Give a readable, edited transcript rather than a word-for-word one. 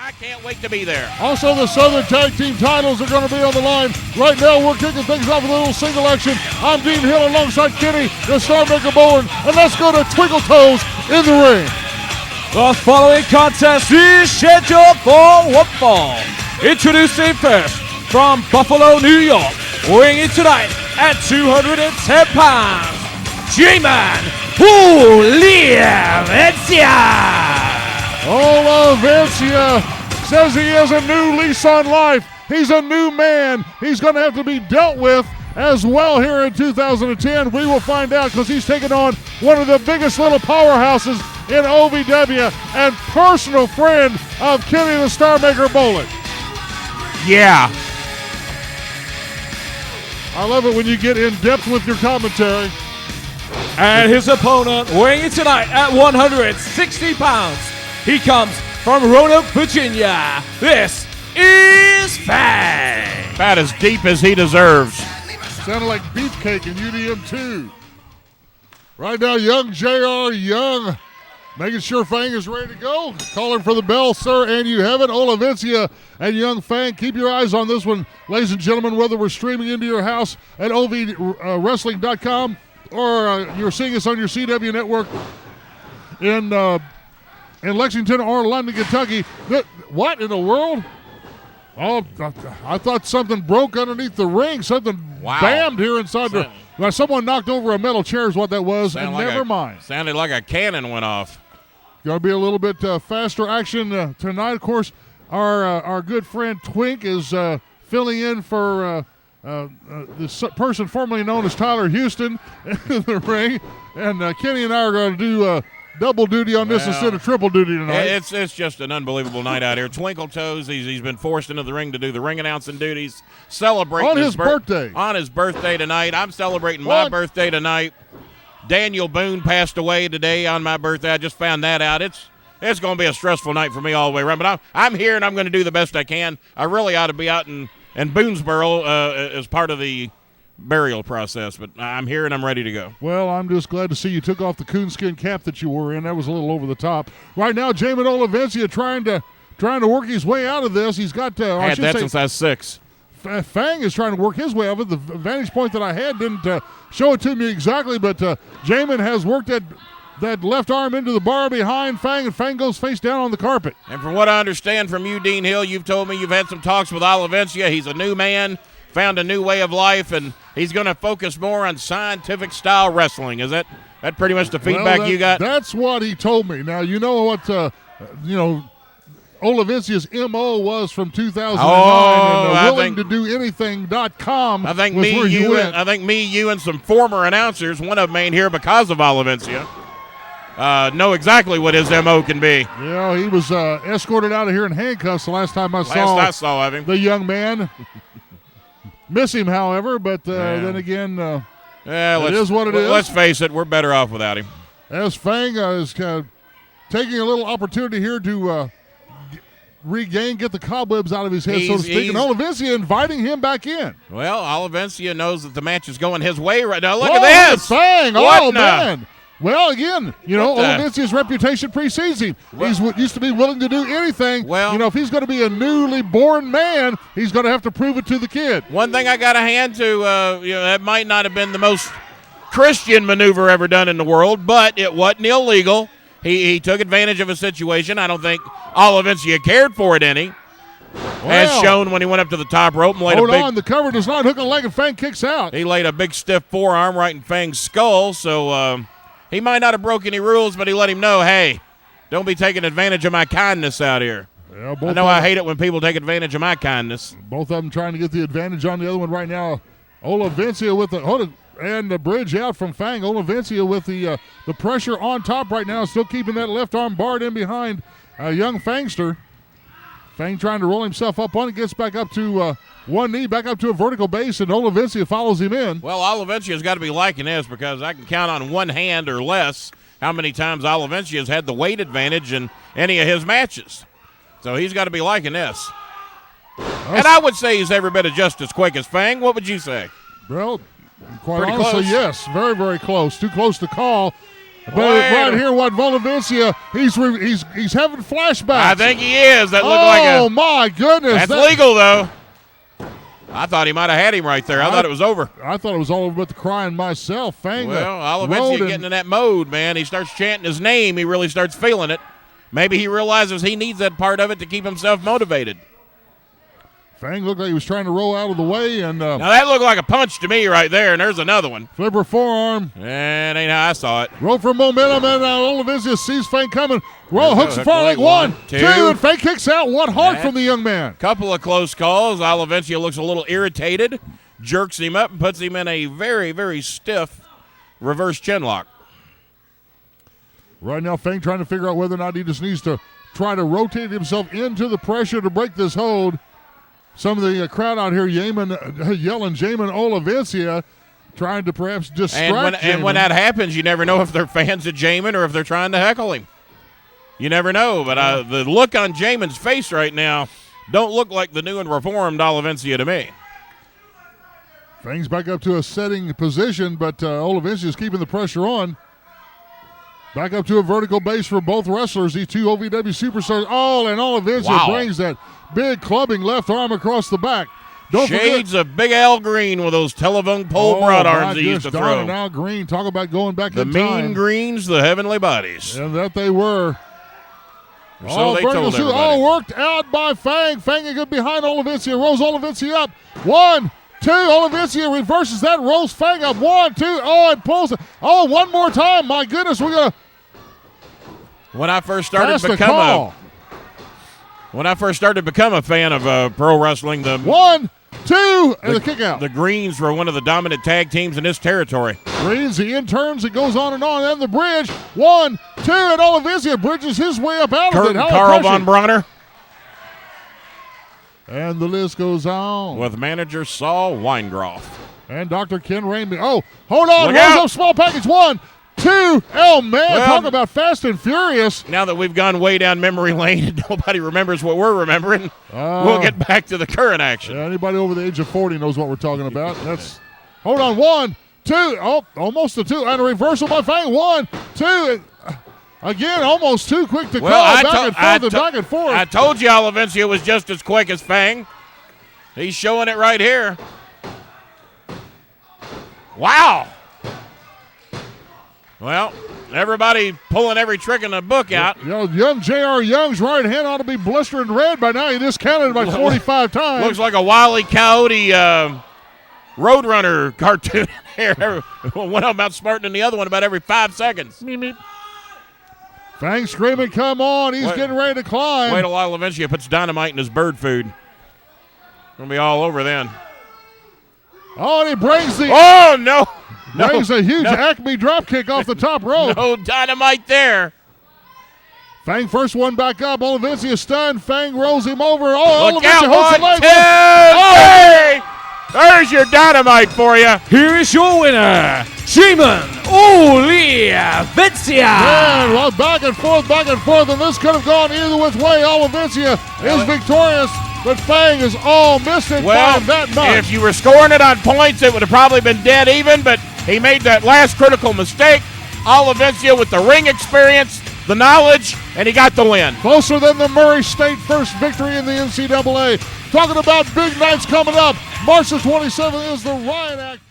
I can't wait to be there. Also, the Southern Tag Team titles are going to be on the line. Right now, we're kicking things off with a little single action. I'm Dean Hill alongside Kenny, the Star Maker Bowen, and let's go to Twinkle Toes in the ring. The following contest is scheduled for one fall. Introducing first from Buffalo, New York, weighing in tonight at 210 pounds, Jamin Olivencia says he has a new lease on life. He's a new man. He's going to have to be dealt with as well here in 2010. We will find out because he's taking on one of the biggest little powerhouses in OVW and personal friend of Kenny the Star Maker Bowling. Yeah. I love it when you get in depth with your commentary. And his opponent, weighing in tonight at 160 pounds, he comes from Roanoke, Virginia. This is Fang. About as deep as he deserves. Sounded like beefcake in UDM2. Right now, young JR Young making sure Fang is ready to go. Calling for the bell, sir, and you have it. Olivencia and young Fang. Keep your eyes on this one, ladies and gentlemen, whether we're streaming into your house at ovwrestling.com or you're seeing us on your CW network in Lexington or London, Kentucky. What in the world? Oh, I thought something broke underneath the ring. Something bammed here inside the. Someone knocked over a metal chair is what that was, and like never mind. Sounded like a cannon went off. Going to be a little bit faster action tonight. Of course, our good friend Twink is filling in for this person formerly known as Tyler Houston in the ring, and Kenny and I are going to do double duty on this instead of triple duty tonight. It's just an unbelievable night out here. Twinkle Toes, he's been forced into the ring to do the ring announcing duties, celebrating on his birthday. On his birthday tonight. I'm celebrating my birthday tonight. Daniel Boone passed away today on my birthday. I just found that out. It's going to be a stressful night for me all the way around, but I'm here and I'm going to do the best I can. I really ought to be out in Boonesboro as part of the burial process, but I'm here and I'm ready to go. Well, I'm just glad to see you took off the coonskin cap that you were in. That was a little over the top. Right now, Jamin Olivencia trying to work his way out of this. He's got I had that since I was 6. Fang is trying to work his way out of it. The vantage point that I had didn't show it to me exactly, but Jamin has worked that left arm into the bar behind Fang, and Fang goes face down on the carpet. And from what I understand from you, Dean Hill, you've told me you've had some talks with Olivencia. He's a new man, found a new way of life, and he's going to focus more on scientific-style wrestling. Is that pretty much the feedback you got? That's what he told me. Now, you know what, Olivencia's MO was from 2009 and willing to do anything.com. I think me, you, and some former announcers, one of them ain't here because of Olivencia, know exactly what his MO can be. Yeah, he was escorted out of here in handcuffs the last time I saw him. The young man. Miss him, however, but then again, it is what it is. Let's face it, we're better off without him. As Fang is taking a little opportunity here to get the cobwebs out of his head, so to speak, and Olivencia inviting him back in. Well, Olivencia knows that the match is going his way right now. Look at this. Fang. Man. Well, again, Olivencia's reputation precedes him. He used to be willing to do anything. Well, if he's going to be a newly born man, he's going to have to prove it to the kid. One thing I got to hand to, that might not have been the most Christian maneuver ever done in the world, but it wasn't illegal. He took advantage of a situation. I don't think Olivencia cared for it any. As shown when he went up to the top rope and laid the cover does not hook a leg and Fang kicks out. He laid a big stiff forearm right in Fang's skull, so he might not have broke any rules, but he let him know, hey, don't be taking advantage of my kindness out here. Yeah, I know I hate it when people take advantage of my kindness. Both of them trying to get the advantage on the other one right now. Olivencia with the bridge out from Fang. Olivencia with the pressure on top right now, still keeping that left arm barred in behind young Fangster. Fang trying to roll himself up on it, gets back up to one knee, back up to a vertical base, and Olivencia follows him in. Well, Olivencia's got to be liking this because I can count on one hand or less how many times Olivencia's had the weight advantage in any of his matches. So he's got to be liking this. And I would say he's every bit of just as quick as Fang. What would you say? Well, quite pretty honestly, close. Yes. Very, very close. Too close to call. But right here, what Olivencia, he's having flashbacks. I think he is. That looked like a. Oh my goodness! That's legal though. I thought he might have had him right there. I thought it was over. I thought it was all over with the crying myself. Fang. Well, Olivencia getting in that mode, man. He starts chanting his name. He really starts feeling it. Maybe he realizes he needs that part of it to keep himself motivated. Fang looked like he was trying to roll out of the way. And now that looked like a punch to me right there, and there's another one. Flipper forearm. And ain't how I saw it. Roll for momentum, and Olivencia sees Fang coming. Roll, hooks the far leg. 1, 2, and Fang kicks out. What hard from the young man. Couple of close calls. Olivencia looks a little irritated, jerks him up, and puts him in a very, very stiff reverse chin lock. Right now, Fang trying to figure out whether or not he just needs to try to rotate himself into the pressure to break this hold. Some of the crowd out here yelling Jamin Olivencia, trying to perhaps distract and when that happens, you never know if they're fans of Jamin or if they're trying to heckle him. You never know, but the look on Jamin's face right now don't look like the new and reformed Olivencia to me. Fang's back up to a setting position, but Olivencia is keeping the pressure on. Back up to a vertical base for both wrestlers, these two OVW Superstars. Oh, and Olivencia brings that big clubbing left arm across the back. Don't Shades of Big Al Green with those telephone pole broad arms he used to throw. And Al Green, talk about going back in time. The mean greens, the heavenly bodies. And that they were. So they told everybody. Worked out by Fang. Fang good behind Olivencia. Rolls Olivencia up. 1, 2. Olivencia reverses that. Rolls Fang up. 1, 2. Oh, and pulls it. Oh, one more time. My goodness, we're going to. When I first started to become a fan of pro wrestling, the 1, 2, and the kick out. The Greens were one of the dominant tag teams in this territory. Greens, the interns, it goes on, and the bridge. 1, 2, and Olivencia bridges his way up out of it. Carl von Bronner. And the list goes on. With manager Saul Weingroff. And Dr. Ken Rainby. Oh, hold on. Look out. Up small package. 1, 2. Oh, man. Talk about fast and furious. Now that we've gone way down memory lane and nobody remembers what we're remembering, we'll get back to the current action. Yeah, anybody over the age of 40 knows what we're talking about. Hold on. 1, 2. Oh, almost a 2. And a reversal by Fang. 1, 2. Again, almost too quick to call. Back and forth. I told you Olivencia was just as quick as Fang. He's showing it right here. Wow. Well, everybody pulling every trick in the book out. Young J.R. Young's right hand ought to be blistering red by now. He just counted by 45 times. Looks like a Wile E. Coyote Roadrunner cartoon here. One of them outsmarting than the other one about every 5 seconds. Meep, meep. Fang screaming, come on. He's getting ready to climb. Wait till Olivencia puts dynamite in his bird food. Going to be all over then. Oh, and he brings the... Oh, no. Brings a huge Acme drop kick off the top rope. No dynamite there. Fang first one back up. Olivencia stunned. Fang rolls him over. Oh, look Olivencia out. holds the One, leg. 2, 3. There's your dynamite for you. Here is your winner, Jamin Olivencia. Man, well, back and forth, and this could have gone either which way. Olivencia is victorious, but Fang is all missing by that much. If you were scoring it on points, it would have probably been dead even, but he made that last critical mistake. Olivencia with the ring experience, the knowledge, and he got the win. Closer than the Murray State first victory in the NCAA. Talking about big nights coming up. March the 27th is the Riot Act.